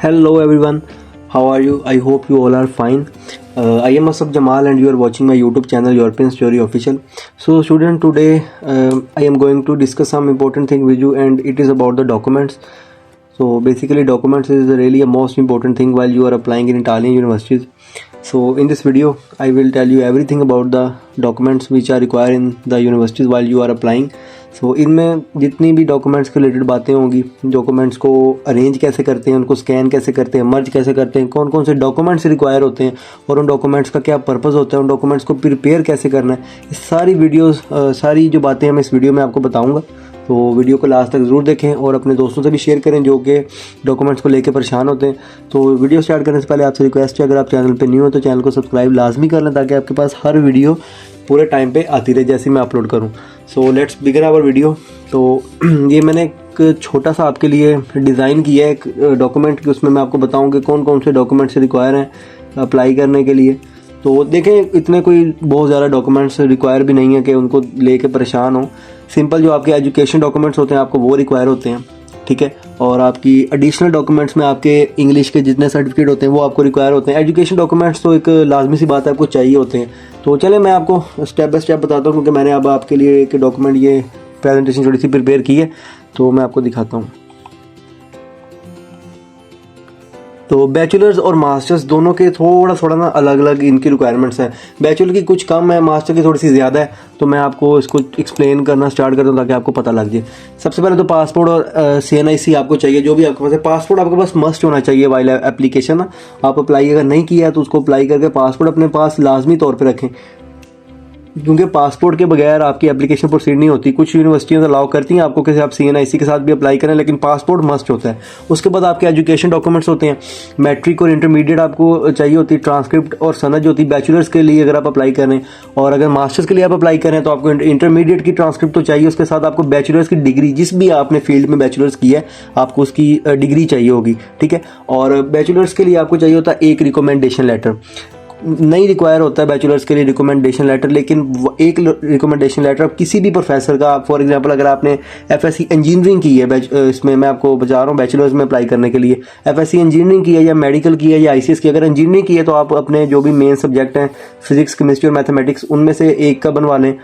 Hello everyone, how are you? I hope you all are fine. I am Asaf Jamal and you are watching my YouTube channel European Story Official. So student, today I am going to discuss some important thing with you, and it is about the documents. So basically documents is really a most important thing while you are applying in Italian universities. So in this video I will tell you everything about the documents which are required in the universities while you are applying. सो इनमें जितनी भी documents के related बातें होंगी, documents को arrange कैसे करते हैं, उनको स्कैन कैसे करते हैं, मर्ज कैसे करते हैं, कौन कौन से डॉक्यूमेंट्स रिक्वायर होते हैं और उन डॉक्यूमेंट्स का क्या पर्पस होता है, उन डॉक्यूमेंट्स को प्रिपेयर कैसे करना है, इस सारी वीडियोस सारी जो बातें मैं इस वीडियो में आपको बताऊंगा. तो वीडियो को लास्ट तक ज़रूर देखें और अपने दोस्तों से भी शेयर करें जो कि डॉक्यूमेंट्स को लेकर परेशान होते हैं. तो वीडियो स्टार्ट करने से पहले आपसे रिक्वेस्ट है, अगर आप चैनल पे न्यू हो तो चैनल को सब्सक्राइब लाजमी कर लें ताकि आपके पास हर वीडियो पूरे टाइम पे आती रहे जैसे मैं अपलोड करूं. So let's begin our video. तो ये मैंने एक छोटा सा आपके लिए डिज़ाइन किया है एक डॉक्यूमेंट की, उसमें मैं आपको बताऊं कि कौन कौन से डॉक्यूमेंट्स रिक्वायर हैं अप्लाई करने के लिए. तो देखें, इतने कोई बहुत ज़्यादा डॉक्यूमेंट्स रिक्वायर भी नहीं है कि उनको लेके परेशान हो. सिंपल जो आपके एजुकेशन डॉक्यूमेंट्स होते हैं आपको वो रिक्वायर होते हैं, ठीक है. और आपकी एडिशनल डॉक्यूमेंट्स में आपके इंग्लिश के जितने सर्टिफिकेट होते हैं वो आपको रिक्वायर होते हैं. एजुकेशन डॉक्यूमेंट्स तो एक लाजमी सी बात है, आपको चाहिए होते हैं. तो चले मैं आपको स्टेप बाय स्टेप बताता हूँ, क्योंकि मैंने अब आपके लिए एक डॉक्यूमेंट ये प्रेजेंटेशन थोड़ी सी प्रिपेयर की है, तो मैं आपको दिखाता हूँ. तो बैचलर्स और मास्टर्स दोनों के थोड़ा ना अलग अलग इनकी रिक्वायरमेंट्स हैं. बैचलर की कुछ कम है, मास्टर की थोड़ी सी ज़्यादा है. तो मैं आपको इसको एक्सप्लेन करना स्टार्ट करता हूँ ताकि आपको पता लग जाए. सबसे पहले तो पासपोर्ट और CNIC आपको चाहिए, जो भी आपके पास है. पासपोर्ट आपके पास मस्ट होना चाहिए वाइल एप्लीकेशन ना. आप अप्लाई अगर नहीं किया है तो उसको अप्लाई करके पासपोर्ट अपने पास लाजमी तौर पर रखें, क्योंकि पासपोर्ट के बगैर आपकी एप्लीकेशन प्रोसीड नहीं होती. कुछ यूनिवर्सिटीज़ अलाउ करती हैं आपको कि आप CNIC के साथ भी अप्लाई करें, लेकिन पासपोर्ट मस्ट होता है. उसके बाद आपके एजुकेशन डॉक्यूमेंट्स होते हैं. मैट्रिक और इंटरमीडिएट आपको चाहिए होती है. ट्रांसक्रिप्ट और सनद जो होती है बैचलर्स के लिए अगर आप अप्लाई करें, और अगर मास्टर्स के लिए आप अप्लाई करें तो आपको इंटरमीडिएट की ट्रांसक्रिप्ट तो चाहिए. उसके साथ आपको बैचलर्स की डिग्री, जिस भी आपने फील्ड में बैचलर्स की है आपको उसकी डिग्री चाहिए होगी, ठीक है. और बैचलर्स के लिए आपको चाहिए होता है एक रिकमेंडेशन लेटर. नहीं रिक्वायर होता है बैचलर्स के लिए रिकमेंडेशन लेटर, लेकिन एक रिकमेंडेशन लेटर आप किसी भी प्रोफेसर का, फॉर एग्जांपल अगर आपने FSc इंजीनियरिंग की है, इसमें मैं आपको बता रहा हूँ बैचलर्स में अप्लाई करने के लिए, FSc इंजीनियरिंग की है या मेडिकल की है या ICS की. अगर इंजीनियरिंग की है तो आप अपने जो भी मेन सब्जेक्ट हैं फिजिक्स, केमिस्ट्री और मैथमेटिक्स, उनमें से एक का बनवा लें.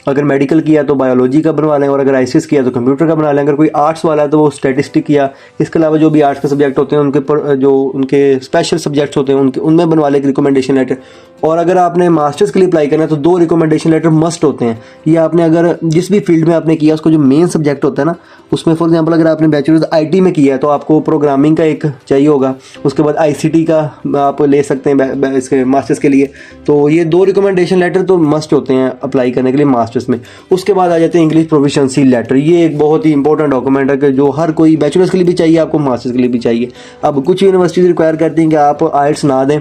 अगर मेडिकल किया तो बायोलॉजी का बनवा लें, और अगर ICS किया तो कंप्यूटर का बना लें. अगर कोई आर्ट्स वाला है तो वो स्टैटिस्टिक या इसके अलावा जो भी आर्ट्स के सब्जेक्ट होते हैं उनके पर जो उनके स्पेशल सब्जेक्ट्स होते हैं उनमें बनवा लें एक रिकमेंडेशन लेटर. और अगर आपने मास्टर्स के लिए अप्लाई करना है तो 2 रिकमेंडेशन लेटर मस्ट होते हैं. ये आपने अगर जिस भी फील्ड में आपने किया उसको जो मेन सब्जेक्ट होता है ना, उसमें फॉर एग्जांपल अगर आपने बैचलर्स IT में किया है तो आपको प्रोग्रामिंग का एक चाहिए होगा. उसके बाद ICT का आप ले सकते हैं इसके मास्टर्स के लिए. तो ये 2 रिकमेंडेशन लेटर तो मस्ट होते हैं अप्लाई करने के लिए मास्टर्स में. उसके बाद आ जाते हैं इंग्लिश प्रोफिशिएंसी लेटर. ये एक बहुत ही इंपॉर्टेंट डॉक्यूमेंट है कि जो हर कोई बैचलर्स के लिए भी चाहिए, आपको मास्टर्स के लिए भी चाहिए. अब कुछ यूनिवर्सिटीज रिक्वायर करती हैं कि आप IELTS ना दें,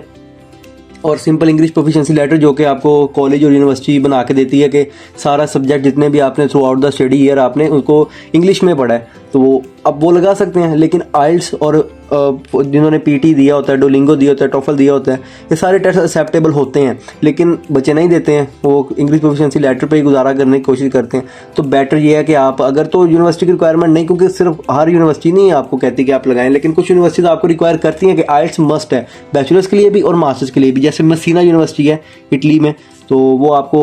और सिंपल इंग्लिश प्रोफिशिएंसी लेटर जो कि आपको कॉलेज और यूनिवर्सिटी बना के देती है कि सारा सब्जेक्ट जितने भी आपने through out the study year आपने उनको इंग्लिश में पढ़ा है, तो अब वो लगा सकते हैं. लेकिन IELTS और जिन्होंने PT दिया होता है, डुओलिंगो दिया होता है, TOEFL दिया होता है, ये सारे टेस्ट एक्सेप्टेबल होते हैं, लेकिन बच्चे नहीं देते हैं. वो इंग्लिश प्रोफिशिएंसी लेटर पे ही गुजारा करने की कोशिश करते हैं. तो बेटर ये है कि आप अगर तो यूनिवर्सिटी की रिक्वायरमेंट नहीं, क्योंकि सिर्फ हर यूनिवर्सिटी नहीं आपको कहती कि आप लगाएं, लेकिन कुछ यूनिवर्सिटीज आपको रिक्वायर करती हैं कि IELTS मस्ट है बैचलर्स के लिए भी और मास्टर्स के लिए भी. जैसे मसीना यूनिवर्सिटी है इटली में, तो वो आपको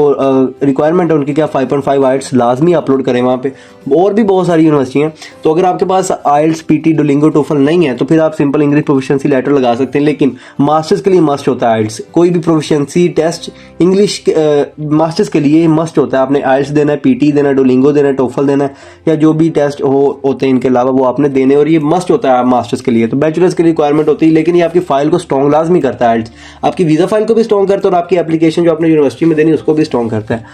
रिक्वायरमेंट है उनकी क्या 5.5 IELTS लाजमी अपलोड करें वहाँ पे. और भी बहुत सारी यूनिवर्सिटी हैं. तो अगर आपके पास IELTS, PT, डुओलिंगो, TOEFL नहीं है तो फिर आप सिंपल इंग्लिश प्रोफिशिएंसी लेटर लगा सकते हैं. लेकिन मास्टर्स के लिए मस्ट होता है IELTS. कोई भी प्रोफिशिएंसी टेस्ट इंग्लिश मास्टर्स के लिए मस्ट होता है. आपने IELTS देना है, PT देना है, डुओलिंगो देना है, TOEFL देना है, या जो भी टेस्ट होते हैं इनके अलावा वो आपने देने, और ये मस्ट होता है मास्टर्स के लिए. तो बैचलर्स की रिक्वायरमेंट होती है, लेकिन ये आपकी फाइल को स्ट्रॉन्ग लाजमी करता है. IELTS आपकी वीज़ा फाइल को भी स्ट्रॉन्ग करता है और आपकी एप्लीकेशन जो आपने यूनिवर्सिटी में देनी उसको भी स्ट्रॉन्ग करता है.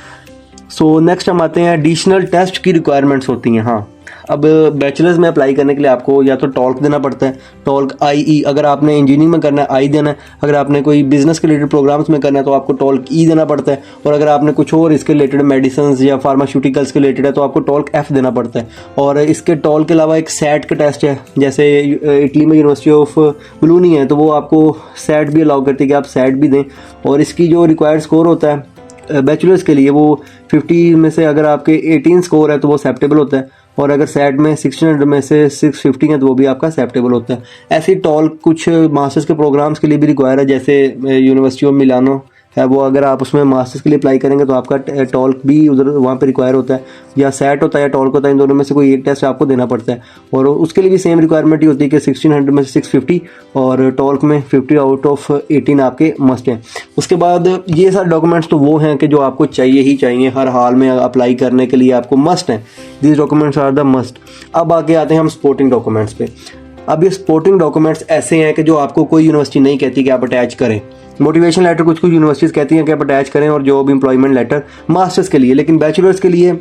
सो नेक्स्ट हम आते हैं एडिशनल टेस्ट की रिक्वायरमेंट्स होती हैं. हाँ, अब बैचलर्स में अप्लाई करने के लिए आपको या तो टॉल्क देना पड़ता है, टॉल्क IE. अगर आपने इंजीनियरिंग में करना है I देना है. अगर आपने कोई बिजनेस के रिलेटेड प्रोग्राम्स में करना है तो आपको टॉल्क E देना पड़ता है. और अगर आपने कुछ और इसके रिलेटेड मेडिसिन या फार्मास्यूटिकल्स के रिलेटेड है तो आपको टॉल्क F देना पड़ता है. और इसके टॉल्क के अलावा एक SAT का टेस्ट है. जैसे इटली में यूनिवर्सिटी ऑफ ब्लूनी है तो वो आपको SAT भी अलाउ करती है कि आप SAT भी दें. और इसकी जो रिक्वायर्ड स्कोर होता है बैचलर्स के लिए वो 50 में से अगर आपके 18 स्कोर है तो वो एक्सेप्टेबल होता है. और अगर सेट में 1600 में से 650 है तो वो भी आपका एक्सेप्टेबल होता है। ऐसे ही टॉल्क कुछ मास्टर्स के प्रोग्राम्स के लिए भी रिक्वायर है, जैसे यूनिवर्सिटी ऑफ मिलानो है, वो अगर आप उसमें मास्टर्स के लिए अप्लाई करेंगे तो आपका टॉल्क भी उधर वहाँ पे रिक्वायर होता है, या सेट होता है या टॉल्क होता है, इन दोनों में से कोई एक टेस्ट आपको देना पड़ता है। और उसके लिए भी सेम रिक्वायरमेंट ही होती है कि 1600 में से 650 और टॉल्क में 50 आउट ऑफ 18 आपके मस्ट हैं। उसके बाद ये सारे डॉक्यूमेंट्स तो वो हैं कि जो आपको चाहिए ही चाहिए, हर हाल में अप्लाई करने के लिए आपको मस्ट हैं। These documents are the must. अब आगे आते हैं हम सपोर्टिंग डॉक्यूमेंट्स पे। अब ये सपोर्टिंग डॉक्यूमेंट्स ऐसे हैं कि जो आपको कोई यूनिवर्सिटी नहीं कहती कि आप अटैच करें। मोटिवेशन लेटर कुछ यूनिवर्सिटीज़ कहती हैं कि आप अटैच करें, और जॉब एम्प्लॉयमेंट लेटर मास्टर्स के लिए, लेकिन बैचलर्स के लिए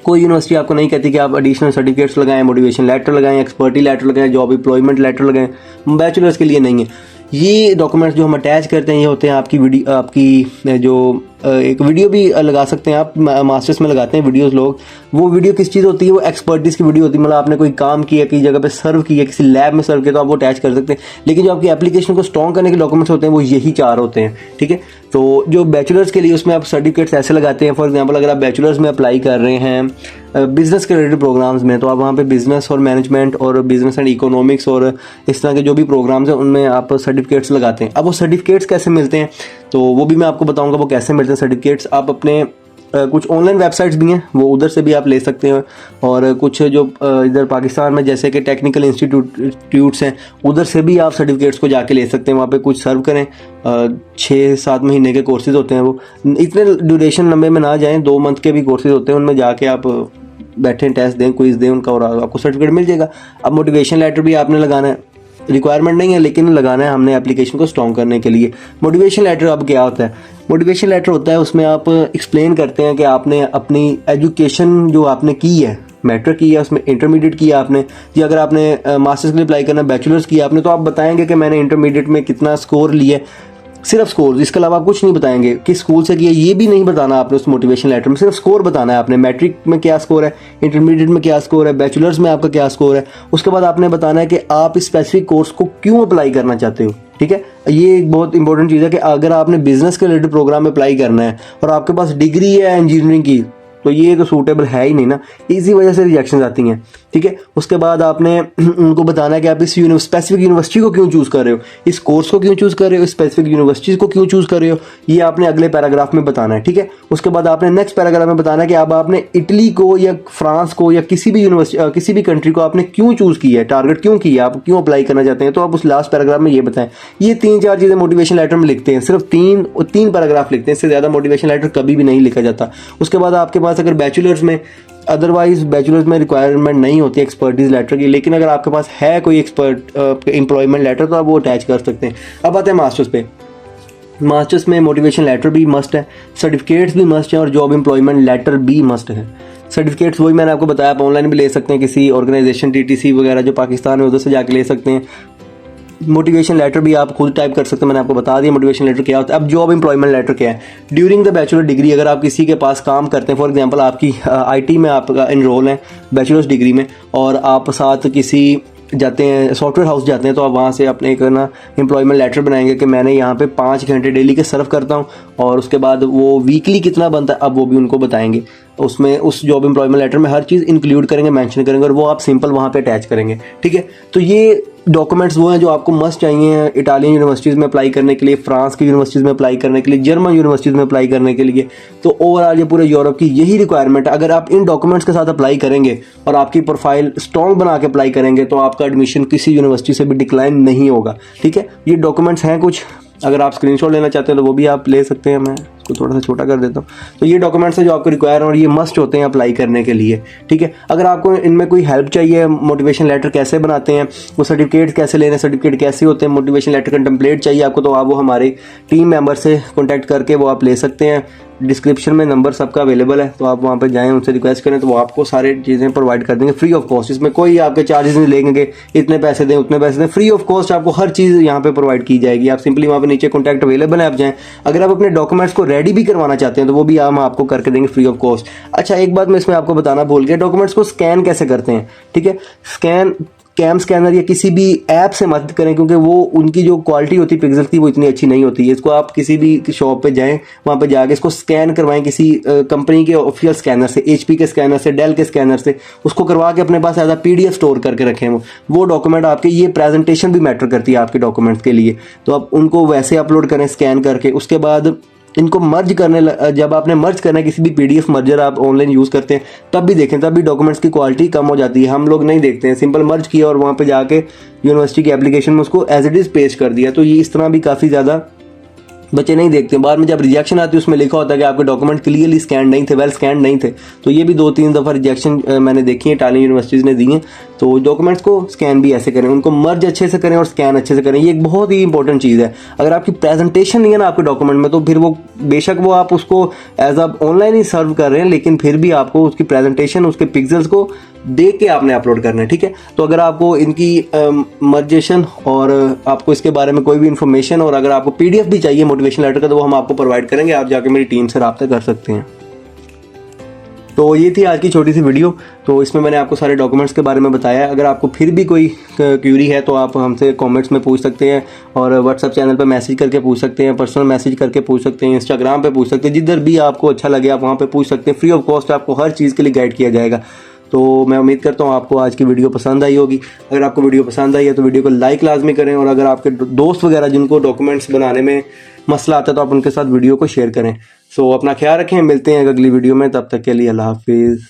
कोई यूनिवर्सिटी आपको नहीं कहती कि आप एडिशनल सर्टिफिकेट्स लगाएं, मोटिवेशन लेटर लगाएं, एक्सपर्टी लेटर लगाएं, जॉब एम्प्लॉयमेंट लेटर लगाएं। बैचलर्स के लिए नहीं है। ये डॉक्यूमेंट्स जो हम अटैच करते हैं ये होते हैं आपकी जो एक वीडियो भी लगा सकते हैं आप, मास्टर्स में लगाते हैं वीडियोस लोग। वो वीडियो किस चीज़ होती है, वो एक्सपर्टीज़ की वीडियो होती है, मतलब आपने कोई काम किया, किसी जगह पे सर्व किया, किसी लैब में सर्व किया तो आप वो अटैच कर सकते हैं। लेकिन जो आपकी एप्लीकेशन को स्ट्रॉन्ग करने के डॉक्यूमेंट्स होते हैं वो यही 4 होते हैं, ठीक है। तो जो बैचलर्स के लिए उसमें आप सर्टिफिकेट्स ऐसे लगाते हैं, फॉर एग्जांपल अगर आप बैचलर्स में अप्लाई कर रहे हैं बिजनेस के रिलेटेड प्रोग्राम्स में, तो आप वहाँ पे बिजनेस और मैनेजमेंट और बिजनेस एंड इकोनॉमिक्स और इस तरह के जो भी प्रोग्राम्स हैं उनमें आप सर्टिफिकेट्स लगाते हैं। अब वो सर्टिफिकेट्स कैसे मिलते हैं तो वो भी मैं आपको बताऊंगा वो कैसे मिलते हैं सर्टिफिकेट्स। आप अपने कुछ ऑनलाइन वेबसाइट्स भी हैं, वो उधर से भी आप ले सकते हैं, और कुछ जो इधर पाकिस्तान में जैसे कि टेक्निकल इंस्टीट्यूट्स हैं उधर से भी आप सर्टिफिकेट्स को जाके ले सकते हैं। वहाँ पे कुछ सर्व करें, 6-7 महीने के कोर्सेज होते हैं, वो इतने ड्यूरेशन लंबे में ना जाएं, 2 मंथ के भी कोर्सेज होते हैं, उनमें जाके आप बैठें, टेस्ट दें, क्विज दें उनका, और आपको सर्टिफिकेट मिल जाएगा। अब मोटिवेशन लेटर भी आपने लगाना है, रिक्वायरमेंट नहीं है लेकिन लगाना है हमने एप्लीकेशन को स्ट्रॉन्ग करने के लिए। मोटिवेशन लेटर अब क्या होता है, मोटिवेशन लेटर होता है उसमें आप एक्सप्लेन करते हैं कि आपने अपनी एजुकेशन जो आपने की है, मैट्रिक की है, उसमें इंटरमीडिएट किया आपने, या अगर आपने मास्टर्स के लिए अप्लाई करना बैचलर्स किया आपने, तो आप बताएंगे कि मैंने इंटरमीडिएट में कितना स्कोर लिया, सिर्फ स्कोर, इसके अलावा आप कुछ नहीं बताएंगे किस स्कूल से किया, ये भी नहीं बताना आपने उस मोटिवेशन लेटर में, सिर्फ स्कोर बताना है आपने, मैट्रिक में क्या स्कोर है, इंटरमीडिएट में क्या स्कोर है, बैचलर्स में आपका क्या स्कोर है। उसके बाद आपने बताना है कि आप इस स्पेसिफिक कोर्स को क्यों अप्लाई करना चाहते हो, ठीक है। ये एक बहुत इंपॉर्टेंट चीज़ है कि अगर आपने बिजनेस के रिलेटेड प्रोग्राम में अप्लाई करना है और आपके पास डिग्री है इंजीनियरिंग की, तो ये तो सूटेबल है ही नहीं ना, इसी वजह से रिजेक्शन आती हैं, ठीक है। उसके बाद आपने उनको बताना है कि आप इस स्पेसिफिक यूनिवर्सिटी को क्यों चूज़ कर रहे हो, इस कोर्स को क्यों चूज़ कर रहे हो, स्पेसिफिक यूनिवर्सिटी को क्यों चूज़ कर रहे हो, ये आपने अगले पैराग्राफ में बताना है, ठीक है। उसके बाद आपने नेक्स्ट पैराग्राफ में बताना है कि अब आपने इटली को या फ्रांस को या किसी भी यूनिवर्सिटी किसी भी कंट्री को आपने क्यों चूज़ किया है, टारगेट क्यों किया, आप क्यों अप्लाई करना चाहते हैं, तो आप उस लास्ट पैराग्राफ में ये बताएं। ये 3-4 चीज़ें मोटिवेशन लेटर में लिखते हैं, सिर्फ 3 पैराग्राफ लिखते हैं, इससे ज़्यादा मोटिवेशन लेटर कभी भी नहीं लिखा जाता। उसके बाद आपके पास अगर बैचलर्स में, अदरवाइज बैचलर्स में रिक्वायरमेंट नहीं होती एक्सपर्टीज लेटर की, लेकिन अगर आपके पास है कोई एक्सपर्ट एम्प्लॉयमेंट लेटर तो आप वो अटैच कर सकते हैं। अब आते हैं मास्टर्स पे। मास्टर्स में मोटिवेशन लेटर भी मस्ट है, सर्टिफिकेट्स भी मस्ट है, और जॉब एम्प्लॉयमेंट लेटर भी मस्ट है। सर्टिफिकेट्स वही मैंने आपको बताया, आप ऑनलाइन भी ले सकते हैं, किसी ऑर्गेनाइजेशन TTC वगैरह जो पाकिस्तान में उधर से जाके ले सकते हैं। मोटिवेशन लेटर भी आप खुद टाइप कर सकते हैं, मैंने आपको बता दिया मोटिवेशन लेटर क्या होता है। अब जॉब एम्प्लॉयमेंट लेटर क्या है, ड्यूरिंग द बैचलर डिग्री, अगर आप किसी के पास काम करते हैं, फॉर एग्जांपल आपकी IT में आप इनरोल हैं बैचलर्स डिग्री में, और आप साथ किसी जाते हैं सॉफ्टवेयर हाउस जाते हैं, तो आप वहाँ से अपने एक ना एम्प्लॉयमेंट लेटर बनाएंगे कि मैंने यहाँ पे 5 घंटे डेली के सर्व करता हूँ, और उसके बाद वो वीकली कितना बनता है अब वो भी उनको बताएंगे। उसमें उस जॉब एम्प्लॉयमेंट लेटर में हर चीज़ इंक्लूड करेंगे, मेंशन करेंगे, और वो आप सिंपल वहाँ पे अटैच करेंगे, ठीक है। तो ये डॉक्यूमेंट्स वो हैं जो आपको मस्ट चाहिए इटालियन यूनिवर्सिटीज़ में अप्लाई करने के लिए, फ्रांस की यूनिवर्सिटीज़ में अप्लाई करने के लिए, जर्मन यूनिवर्सिटीज़ में अप्लाई करने के लिए। तो ओवरऑल ये पूरे यूरोप की यही रिक्वायरमेंट है। अगर आप इन डॉक्यूमेंट्स के साथ अप्लाई करेंगे और आपकी प्रोफाइल स्ट्रॉन्ग बना के अप्लाई करेंगे तो आपका एडमिशन किसी यूनिवर्सिटी से भी डिक्लाइन नहीं होगा, ठीक है। ये डॉक्यूमेंट्स हैं कुछ, अगर आप स्क्रीनशॉट लेना चाहते हैं तो वो भी आप ले सकते हैं, मैं इसको थोड़ा सा छोटा कर देता हूँ। तो ये डॉक्यूमेंट्स हैं जो आपको रिक्वायर हैं और ये मस्ट होते हैं अप्लाई करने के लिए, ठीक है। अगर आपको इनमें कोई हेल्प चाहिए, मोटिवेशन लेटर कैसे बनाते हैं, वो सर्टिफिकेट कैसे लेने, सर्टिफिकेट कैसे होते हैं, मोटिवेशन लेटर का टेम्पलेट चाहिए आपको, तो आप वो हमारे टीम मेंबर से कॉन्टैक्ट करके वो आप ले सकते हैं। डिस्क्रिप्शन में नंबर सबका अवेलेबल है, तो आप वहाँ पर जाएँ, उनसे रिक्वेस्ट करें तो वो आपको सारे चीज़ें प्रोवाइड कर देंगे फ्री ऑफ कॉस्ट। इसमें कोई आपके चार्जेस नहीं लेंगे, इतने पैसे दें उतने पैसे दें, फ्री ऑफ कॉस्ट आपको हर चीज़ यहाँ पे प्रोवाइड की जाएगी। आप सिंपली वहाँ पे नीचे कॉन्टैक्ट अवेलेबल है, आप जाएँ। अगर आप अपने डॉक्यूमेंट्स को रेडी भी करवाना चाहते हैं तो वो भी हम आपको करके देंगे फ्री ऑफ कॉस्ट। अच्छा, एक बात मैं इसमें आपको बताना भूल गया, डॉक्यूमेंट्स को स्कैन कैसे करते हैं, ठीक है। स्कैन कैम स्कैनर या किसी भी ऐप से मत करें, क्योंकि वो उनकी जो क्वालिटी होती है पिक्सल की वो इतनी अच्छी नहीं होती है। इसको आप किसी भी शॉप पे जाएं, वहाँ पे जाके इसको स्कैन करवाएं किसी कंपनी के ऑफिशियल स्कैनर से, HP के स्कैनर से, डेल के स्कैनर से, उसको करवा के अपने पास एज अ PDF स्टोर करके रखें। वो डॉक्यूमेंट आपके, ये प्रेजेंटेशन भी मैटर करती है आपके डॉक्यूमेंट्स के लिए, तो आप उनको वैसे अपलोड करें स्कैन करके। उसके बाद इनको मर्ज करने, जब आपने मर्ज करना है किसी भी PDF मर्जर आप ऑनलाइन यूज़ करते हैं, तब भी देखें, तब भी डॉक्यूमेंट्स की क्वालिटी कम हो जाती है। हम लोग नहीं देखते हैं, सिंपल मर्ज किया और वहाँ पे जाके यूनिवर्सिटी की एप्लीकेशन में उसको एज इट इज़ पेश कर दिया। तो ये इस तरह भी काफ़ी ज़्यादा बच्चे नहीं देखते। बाद में जब रिजेक्शन आती है उसमें लिखा होता है कि आपके डॉक्यूमेंट क्लियरली स्कैन नहीं थे, वेल स्कैन नहीं थे। तो ये भी 2-3 दफ़ा रिजेक्शन मैंने देखी है, टाली यूनिवर्सिटीज़ ने दी हैं। तो डॉक्यूमेंट्स को स्कैन भी ऐसे करें, उनको मर्ज अच्छे से करें और स्कैन अच्छे से करें। ये एक बहुत ही इंपॉर्टेंट चीज़ है। अगर आपकी प्रेजेंटेशन नहीं है ना आपके डॉक्यूमेंट में, तो फिर वो बेशक वो आप उसको एज अ ऑनलाइन ही सर्व कर रहे हैं, लेकिन फिर भी आपको उसकी प्रेजेंटेशन, उसके पिक्सल्स को देख के आपने अपलोड करना है, ठीक है। तो अगर आपको इनकी मर्जेशन और आपको इसके बारे में कोई भी इन्फॉर्मेशन, और अगर आपको PDF भी चाहिए मोटिवेशन लेटर का, तो वो हम आपको प्रोवाइड करेंगे। आप जाके मेरी टीम से रब्ता कर सकते हैं। तो ये थी आज की छोटी सी वीडियो। तो इसमें मैंने आपको सारे डॉक्यूमेंट्स के बारे में बताया। अगर आपको फिर भी कोई क्यूरी है तो आप हमसे कमेंट्स में पूछ सकते हैं, और व्हाट्सएप चैनल पे मैसेज करके पूछ सकते हैं, पर्सनल मैसेज करके पूछ सकते हैं, इंस्टाग्राम पे पूछ सकते हैं, जिधर भी आपको अच्छा लगे आप वहाँ पे पूछ सकते हैं। फ्री ऑफ कॉस्ट आपको हर चीज़ के लिए गाइड किया जाएगा। तो मैं उम्मीद करता हूँ आपको आज की वीडियो पसंद आई होगी। अगर आपको वीडियो पसंद आई है तो वीडियो को लाइक लाजमी करें, और अगर आपके दोस्त वगैरह जिनको डॉक्यूमेंट्स बनाने में मसला आता है तो आप उनके साथ वीडियो को शेयर करें। सो अपना ख्याल रखें, मिलते हैं अगली वीडियो में, तब तक के लिए अल्लाह हाफिज़।